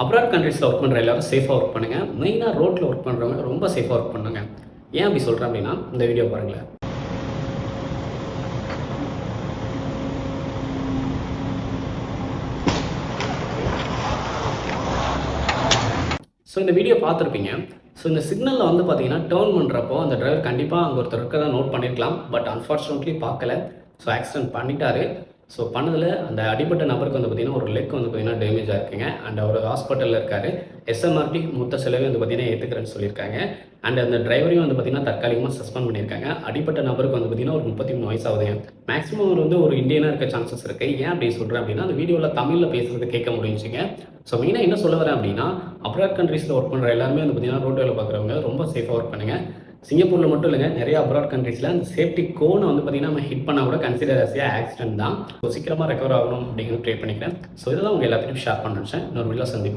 Abroad கண்ட்ரீஸில் work பண்ணுற எல்லாரும் சேஃபாக ஒர்க் பண்ணுங்கள். மெயினாக ரோட்டில் ஒர்க் பண்ணுறவங்க ரொம்ப சேஃபாக ஒர்க் பண்ணுங்க. ஏன் அப்படி சொல்கிறேன் அப்படின்னா, இந்த வீடியோ பாருங்களேன். ஸோ இந்த வீடியோ பார்த்துருப்பீங்க. ஸோ இந்த சிக்னலில் வந்து பார்த்தீங்கன்னா டேர்ன் பண்ணுறப்போ அந்த டிரைவர் கண்டிப்பாக அங்கே ஒருத்தர் இருக்கிறத நோட் பண்ணியிருக்கலாம். பட் அன்ஃபார்ச்சுனேட்லி பார்க்கல. ஸோ ஆக்சிடென்ட் பண்ணிட்டாரு. ஸோ பண்ணதில் அந்த அடிப்பட்ட நபருக்கு வந்து பார்த்திங்கன்னா ஒரு லெக் வந்து பார்த்திங்கன்னா டேமேஜ் ஆகிருக்குங்க. அண்ட் அவர் ஹாஸ்பிட்டலில் இருக்கார். SMRT மொத்த செலவே வந்து பார்த்திங்கன்னா ஏற்றுக்கிறேன்னு சொல்லியிருக்காங்க. அண்ட் அந்த டிரைவரையும் வந்து பார்த்திங்கன்னா தற்காலிகமாக சஸ்பெண்ட் பண்ணியிருக்காங்க. அடிப்பட்ட நபருக்கு வந்து பார்த்திங்கன்னா ஒரு 33 வயசு ஆகுதுங்க. மேக்ஸிமம் அவர் வந்து ஒரு இந்தியனாக இருக்க சான்சஸ் இருக்குது. ஏன் அப்படி சொல்கிறேன் அப்படின்னா, அந்த வீடியோவில் தமிழில் பேசுகிறது கேட்க முடிஞ்சுங்க. ஸோ மெயினாக என்ன சொல்ல வரேன் அப்படின்னா, அப்ராட் கண்ட்ரீஸில் ஒர்க் பண்ணுற எல்லாருமே வந்து பார்த்திங்கன்னா ரோட் வேலை பார்க்குறவங்க ரொம்ப சேஃபாக ஒர்க் பண்ணுங்கள். சிங்கப்பூரில் மட்டும் இல்லைங்க, நிறைய அப்ராட் கண்ட்ரீஸில் அந்த சேஃப்டி கோனை வந்து பார்த்திங்கன்னா நம்ம ஹிட் பண்ணால் கூட கன்சிடர் ஆஸ் ஆக்சிடென்ட் தான். ஸோ சீக்கிரமாக ரெக்கவர் ஆகணும் அப்படிங்கிறது ட்ரை பண்ணிக்கிறேன். ஸோ இதெல்லாம் உங்கள் எல்லாத்தையும் ஷேர் பண்ண நினச்சேன். இன்னொரு வீடியோவில் சந்திப்போம்.